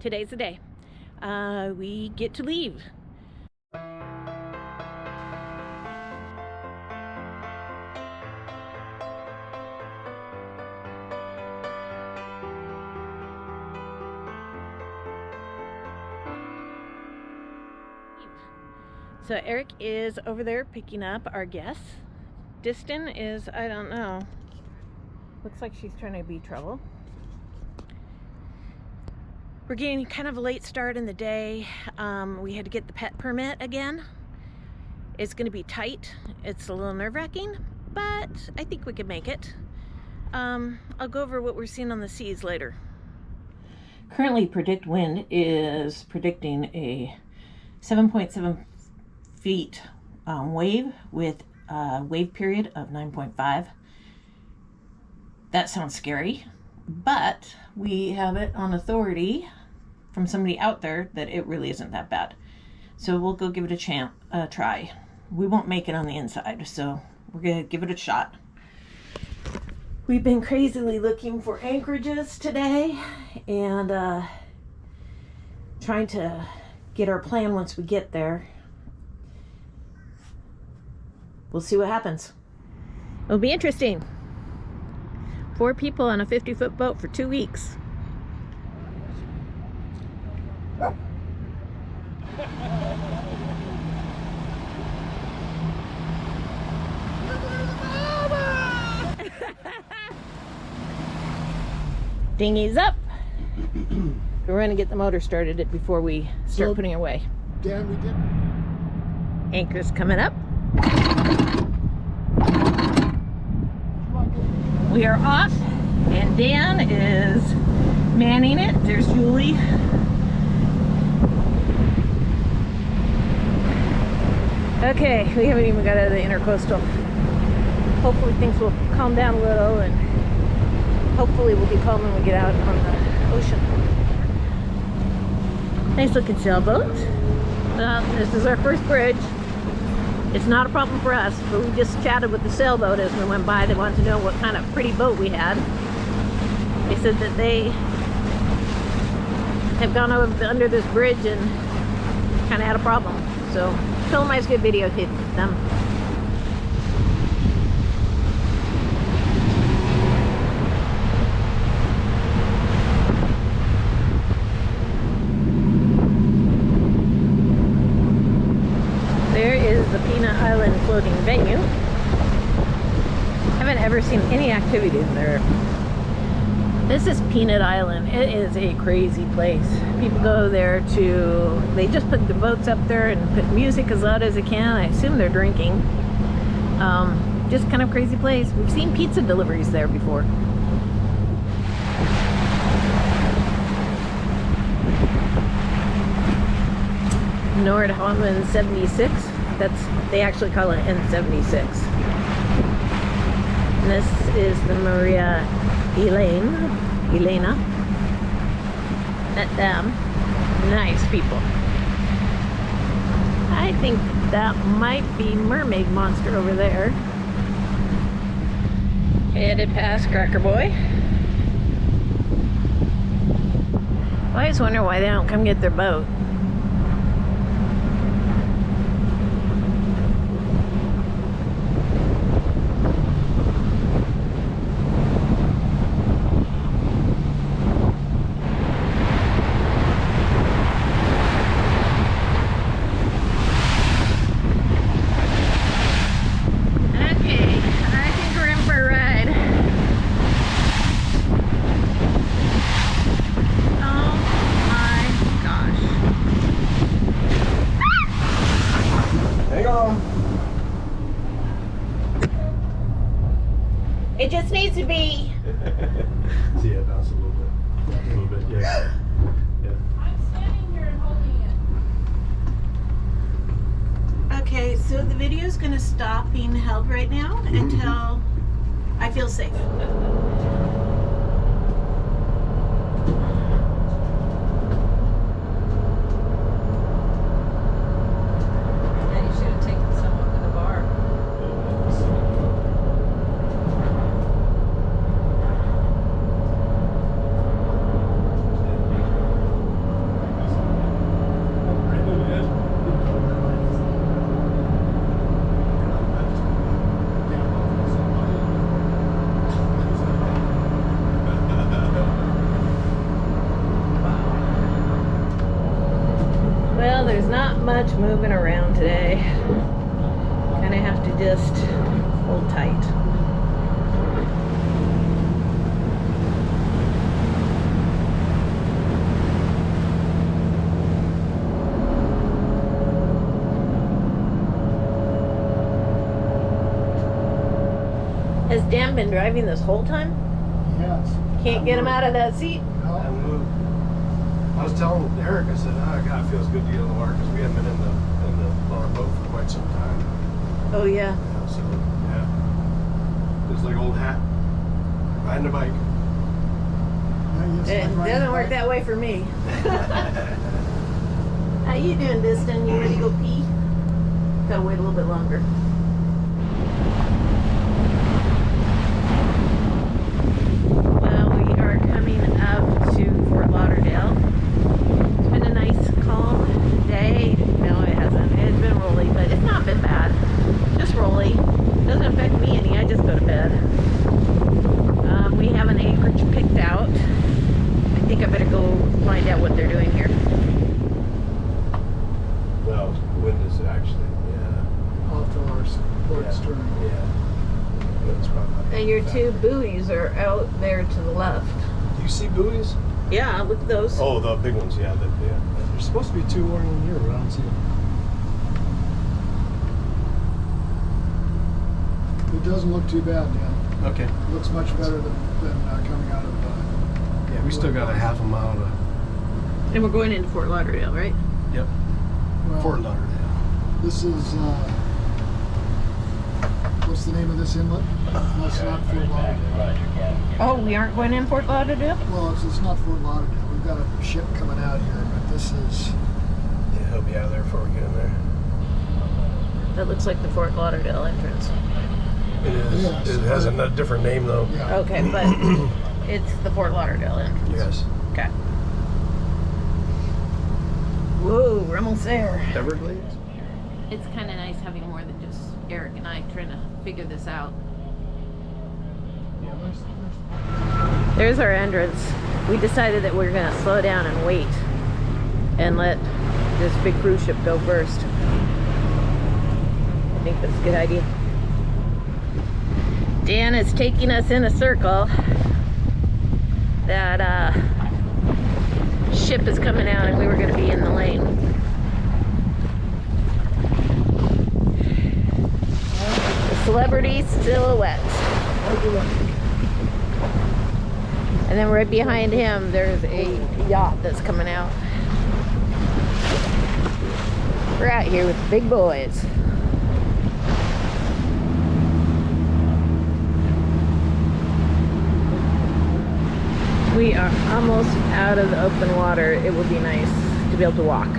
today's the day. We get to leave. So Eric is over there picking up our guests. Distin is, I don't know. Looks like she's trying to be trouble. We're getting kind of a late start in the day. We had to get the pet permit again. It's going to be tight. It's a little nerve-wracking, but I think we could make it. I'll go over what we're seeing on the seas later. Currently, Predict Wind is predicting a 7.7 feet wave with a wave period of 9.5. That sounds scary, but we have it on authority from somebody out there that it really isn't that bad. So we'll go give it a try. We won't make it on the inside, so we're gonna give it a shot. We've been crazily looking for anchorages today and trying to get our plan once we get there. We'll see what happens. It'll be interesting. 4 people on a 50-foot boat for 2 weeks. Dinghy's up. We're going to get the motor started before we start putting it away. Dan, we did. Anchor's coming up. We are off, and Dan is manning it. There's Julie. Okay, we haven't even got out of the intercoastal. Hopefully things will calm down a little, and hopefully we'll be calm when we get out on the ocean. Nice looking sailboat. This is our first bridge. It's not a problem for us, but we just chatted with the sailboat as we went by. They wanted to know what kind of pretty boat we had. They said that they have gone over under this bridge and kind of had a problem. So film might get videotaped with them. There is the Peanut Island floating venue. Haven't ever seen any activities there. This is Peanut Island. It is a crazy place. People go there they just put the boats up there and put music as loud as they can. I assume they're drinking. Just kind of crazy place. We've seen pizza deliveries there before. Nordhavn 76. They actually call it N76. And this is the Maria Elena. Met them. Nice people. I think that might be Mermaid Monster over there. Headed past Cracker Boy. I always wonder why they don't come get their boat. It just needs to be. See it bounce a little bit. Yeah. I'm standing here and holding it. Okay, so the video is going to stop being held right now until I feel safe. There's not much moving around today. Kind of have to just hold tight. Has Dan been driving this whole time? Yes. Can't get him out of that seat? I moved. I was telling Eric, I said, oh, God, it feels good to get on the water because we haven't been on our boat for quite some time. Oh, yeah. Yeah, so, yeah. It's like old hat. Riding a bike. It doesn't work that way for me. How you doing, Distin? You ready to go pee? Gotta wait a little bit longer. Well, we are coming up to Fort Lauderdale. It's been a nice, calm day. No, it hasn't. It's been rolly, but it's not been bad. Just rolly. Doesn't affect me any. I just go to bed. We have an anchorage picked out. I think I better go find out what they're doing here. Well, wind is actually, yeah. Off our port stern. Yeah. That's probably. And your two buoys are out there to the left. Do you see buoys? Yeah, look at those. Oh, the big ones, yeah. There's supposed to be two more in here, but I don't see them. It doesn't look too bad, Dan. Okay. It looks much better than coming out of. Yeah, we still got a half a mile to. And we're going into Fort Lauderdale, right? Yep. Well, Fort Lauderdale. This is. What's the name of this inlet? That's not Fort Lauderdale. Oh, we aren't going in Fort Lauderdale? Well, it's not Fort Lauderdale. We've got a ship coming out here, but this is. Yeah, he'll be out of there before we get in there. That looks like the Fort Lauderdale entrance. It is. Yes. It has a different name though. Yeah. Okay, but it's the Fort Lauderdale entrance. Yes. Okay. Whoa, we're almost there. Everglades? It's kind of nice having more than just Eric and I trying to figure this out. Yeah, There's our entrance. We decided that we were going to slow down and wait and let this big cruise ship go first. I think that's a good idea. Dan is taking us in a circle. That ship is coming out and we were going to be in the lane. The celebrity silhouette. And then right behind him there's a yacht that's coming out. We're out here with the big boys. We are almost out of the open water. It would be nice to be able to walk.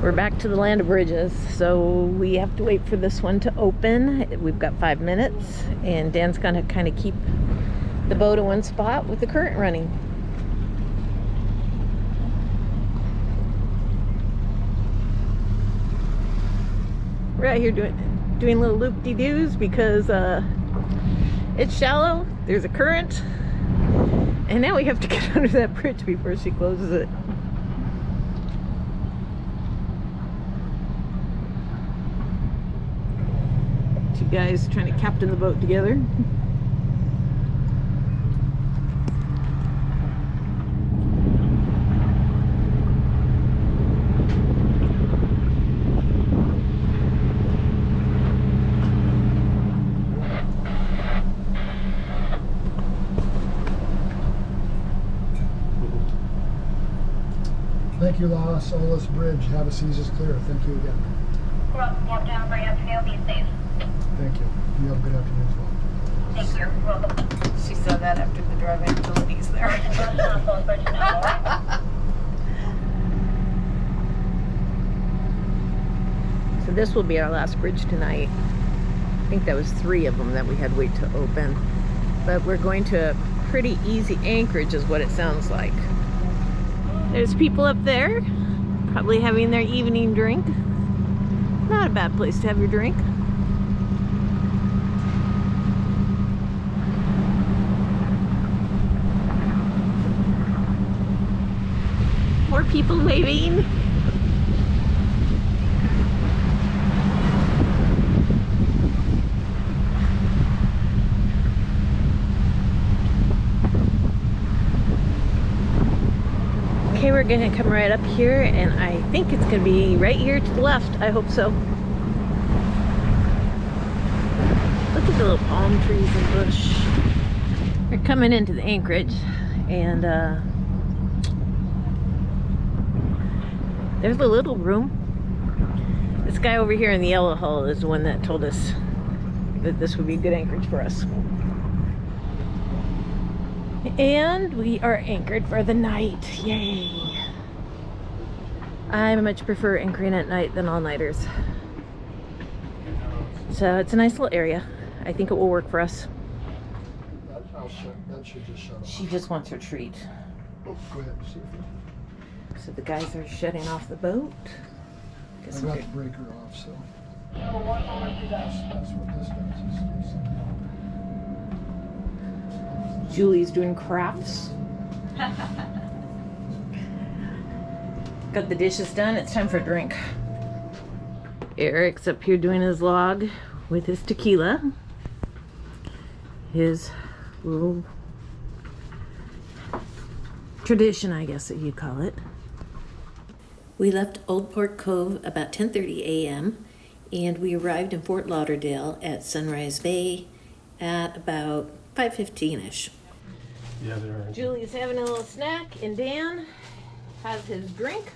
We're back to the land of bridges, so we have to wait for this one to open. We've got 5 minutes, and Dan's gonna kind of keep the boat in one spot with the current running. We're out here doing little loop-de-doos because it's shallow, there's a current, and now we have to get under that bridge before she closes it. Two guys trying to captain the boat together. you, Los Olas Bridge. Havaseas is clear. Thank you again. Welcome, Captain. Have a great afternoon. Be safe. Thank you. You have a good afternoon as well. Thank you. Welcome. She said that after the drive-in utilities there. So this will be our last bridge tonight. I think that was 3 of them that we had wait to open. But we're going to a pretty easy anchorage is what it sounds like. There's people up there, probably having their evening drink. Not a bad place to have your drink. More people waving. Okay, we're gonna come right up here, and I think it's gonna be right here to the left. I hope so. Look at the little palm trees and bush. We're coming into the anchorage, and there's a little room. This guy over here in the yellow hull is the one that told us that this would be a good anchorage for us. And we are anchored for the night. Yay! I much prefer anchoring at night than all-nighters. So it's a nice little area. I think it will work for us. That should just shut off. She just wants her treat. Oh, go ahead. See if So the guys are shutting off the boat. I Guess got we're- the breaker off, so. That's what this does. Julie's doing crafts. Got the dishes done. It's time for a drink. Eric's up here doing his log with his tequila. His little tradition, I guess that you'd call it. We left Old Port Cove about 10:30 a.m. and we arrived in Fort Lauderdale at Sunrise Bay at about 5:15ish. Yeah, they are. Julie's having a little snack, and Dan has his drink.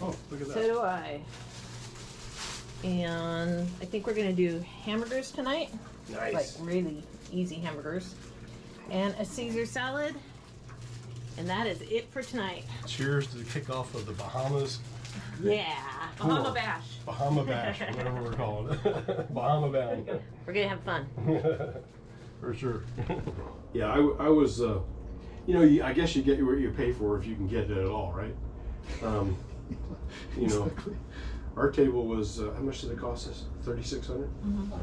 Oh, look at So that. do I. And I think we're gonna do hamburgers tonight. Like Nice. really easy hamburgers. And a Caesar salad. And that is it for tonight. Cheers to the kickoff of the Bahamas. Yeah. Bahama Cool. Bash. Bahama Bash, whatever we're calling it. Bahama Bound. We're gonna have fun. For sure. Yeah, I was, you know, I guess you get what you pay for if you can get it at all, right? You know, Exactly. our table was, how much did it cost us? $3,600?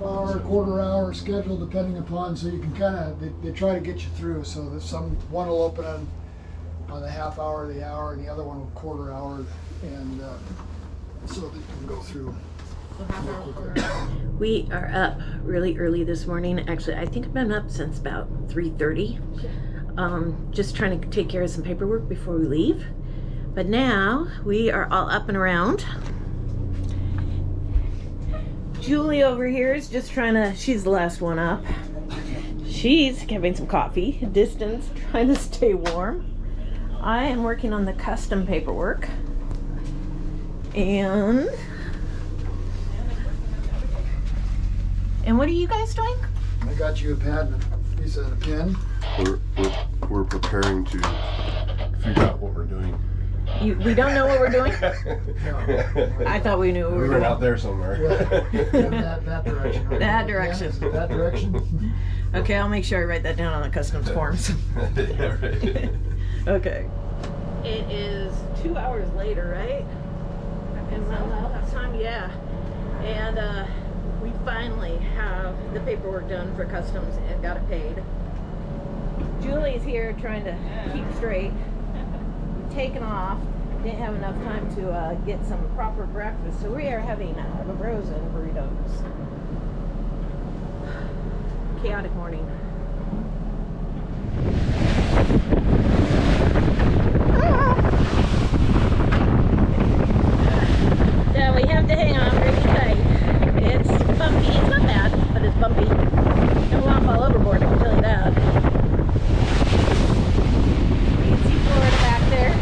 Hour, quarter hour schedule, depending upon, so you can kind of, they try to get you through, so that one will open on the half hour, the hour, and the other one will quarter hour, and so that you can go through. We are up really early this morning. Actually, I think I've been up since about 3:30. Just trying to take care of some paperwork before we leave. But now we are all up and around. Julie over here is just trying to, she's the last one up. She's having some coffee. Distin's trying to stay warm. I am working on the custom paperwork. And what are you guys doing? I got you a pad and a piece of a pen. We're preparing to figure out what we're doing. We don't know what we're doing? I thought we knew what we were We were doing. out there somewhere. That direction. right? That direction. Yeah, that direction. Okay, I'll make sure I write that down on the customs forms. Yeah, right. Okay. It is 2 hours later, right? And last time, yeah. And we finally have the paperwork done for customs and got it paid. Julie's here trying to keep straight. We've taken off. Didn't have enough time to get some proper breakfast, so we are having frozen burritos. Chaotic morning. Yeah, we have to hang on really tight. It's bumpy. It's not bad, but it's bumpy. Don't want to fall overboard, I can tell you that. You can see Florida back there.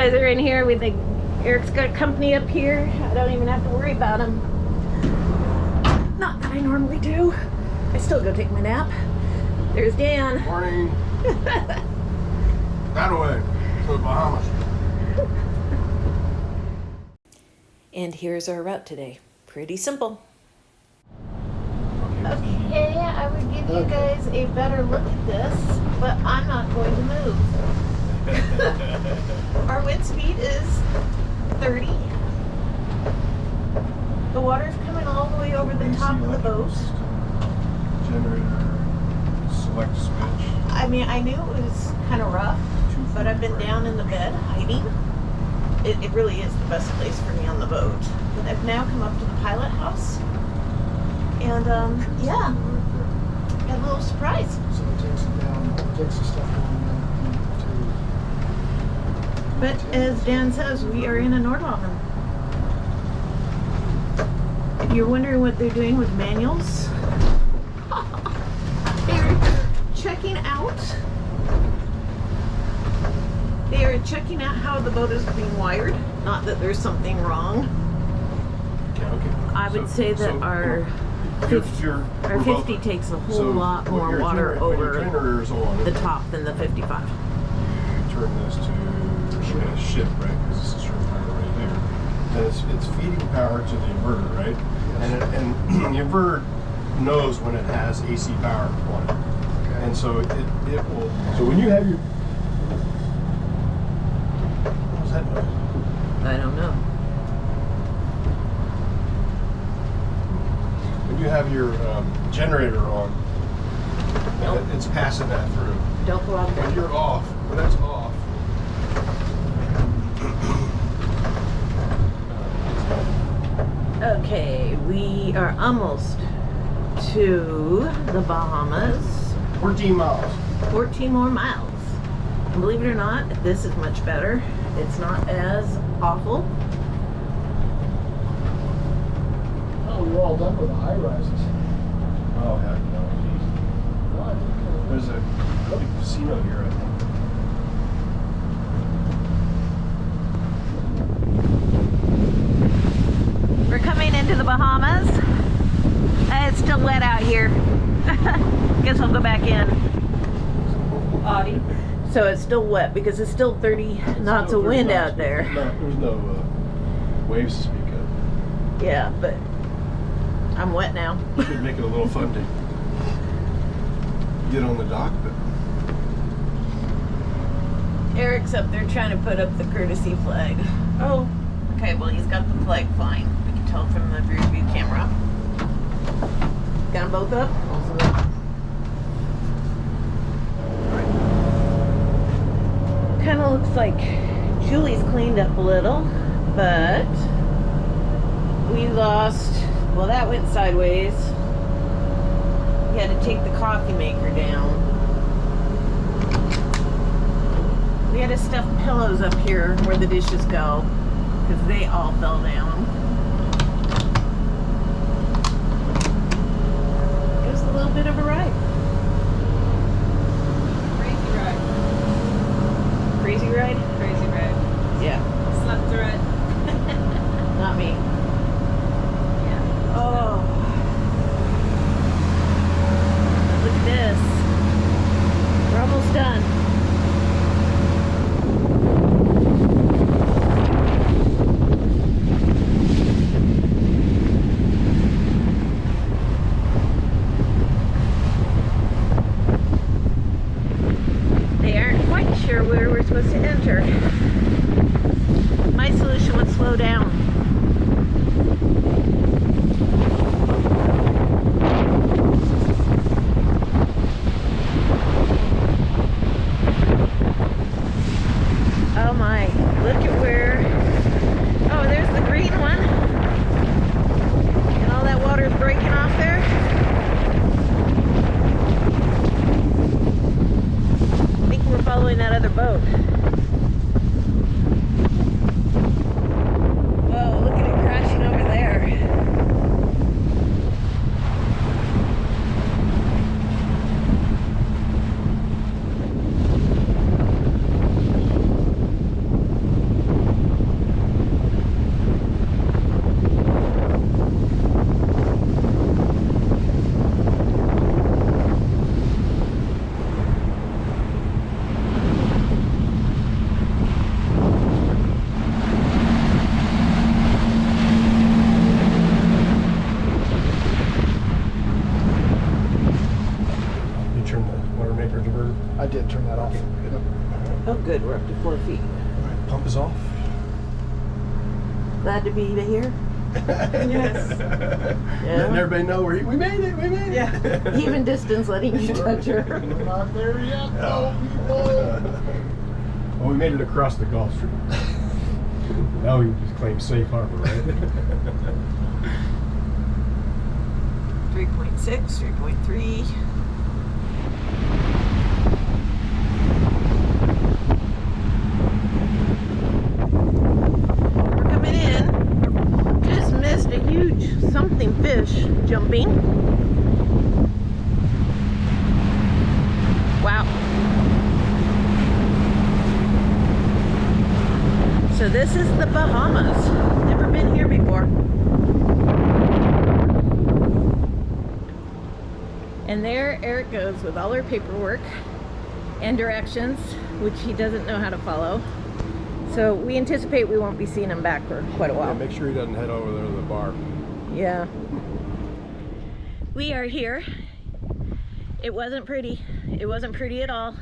guys are in here. Eric's got company up here. I don't even have to worry about him. Not that I normally do. I still go take my nap. There's Dan. Morning. That way to the Bahamas. And here's our route today. Pretty simple. Okay, I would give you guys a better look at this, but I'm not going to move. Our wind speed is 30. The water's coming all the way over the top of the boat. Generator, select switch. I mean, I knew it was kind of rough, but I've been down in the bed hiding. It really is the best place for me on the boat. But I've now come up to the pilot house, and yeah, got a little surprise. So it takes it down, takes the stuff down But as Dan says, we are in a Nordhavn. If you're wondering what they're doing with manuals, they're checking out. They are checking out how the boat is being wired. Not that there's something wrong. Okay. I would say that our 50 takes a whole lot more water over the top than the 55. You turn this to shift, right? Because this is short power right there. And it's feeding power to the inverter, right? And the inverter knows when it has AC power on it. Okay. And so it will. So when you have your. What was that noise? I don't know. When you have your generator on, it's passing that through. Don't go out When there. you're off, when that's off. Okay, we are almost to the Bahamas. 14 miles. 14 more miles. And believe it or not, this is much better. It's not as awful. Oh, we're all done with the high rises. Oh, heck no. Geez. No, I think, There's a big casino here, I think. We're coming into the Bahamas. It's still wet out here. Guess I'll go back in. Audie. So it's still wet because it's still 30 knots of wind out there. There's no waves to speak of. Yeah, but I'm wet now. Should make it a little fun to get on the dock, but Eric's up there trying to put up the courtesy flag. Oh, okay, well he's got the flag flying. We can tell from the rear view camera. Got them both up? Kind of looks like Julie's cleaned up a little, but we lost, well that went sideways. We had to take the coffee maker down. We had to stuff pillows up here where the dishes go, because they all fell down. It was a little bit of a ride. Crazy ride. Crazy ride? Crazy ride. Yeah. Slept through it. Not me. Yeah. Oh. Look at this. We're almost done. They aren't quite sure where we're supposed to enter. My solution would slow down. Oh my, look at where, oh there's the green one. And all that water is breaking off there. I think we're following that other boat. did turn that off. Yep. Oh, good. We're up to 4 feet. Alright, pump is off. Glad to be here. Yes. Letting everybody know we made it, we made it. Yeah. Even Distin's letting you touch her. We're not there yet, though, people. Well, we made it across the Gulf Stream. Now we can just claim safe harbor, right? 3.6, 3.3. We're coming in. Just missed a huge something fish jumping. Wow. So this is the Bahamas. Never been here before. And there Eric goes with all our paperwork and directions, which he doesn't know how to follow. So we anticipate we won't be seeing him back for quite a while. Yeah, make sure he doesn't head over there to the bar. Yeah. We are here. It wasn't pretty. It wasn't pretty at all.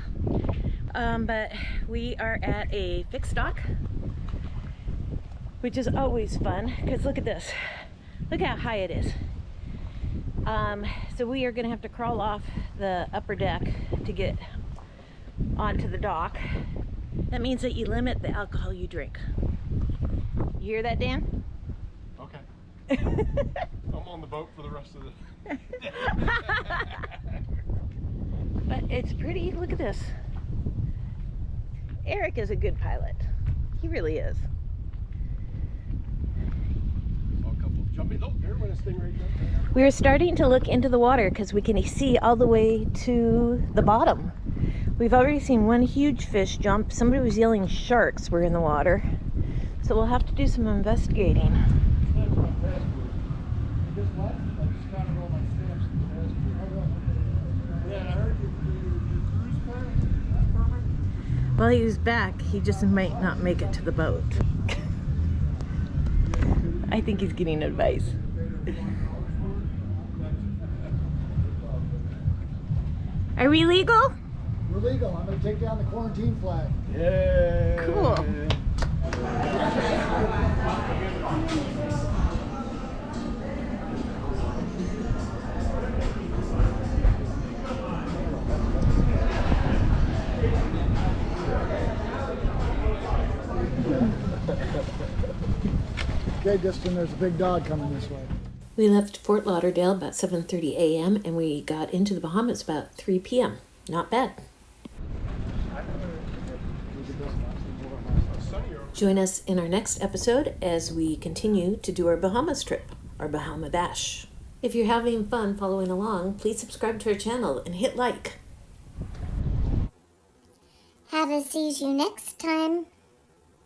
But we are at a fixed dock, which is always fun, because look at this. Look how high it is. So we are gonna have to crawl off the upper deck to get onto the dock. That means that you limit the alcohol you drink. You hear that, Dan? Okay. I'm on the boat for the rest of the But it's pretty. Look at this. Eric is a good pilot. He really is. Jumping. Oh, there went a stingray jump. We're starting to look into the water because we can see all the way to the bottom. We've already seen one huge fish jump. Somebody was yelling sharks were in the water. So we'll have to do some investigating. While he was back, he just might not make it to the boat. I think he's getting advice. Are we legal? We're legal. I'm going to take down the quarantine flag. Yeah. Cool. Okay, Distin, there's a big dog coming this way. We left Fort Lauderdale about 7:30 a.m. and we got into the Bahamas about 3 p.m. Not bad. Join us in our next episode as we continue to do our Bahamas trip, our Bahama Bash. If you're having fun following along, please subscribe to our channel and hit like. Havaseas you next time.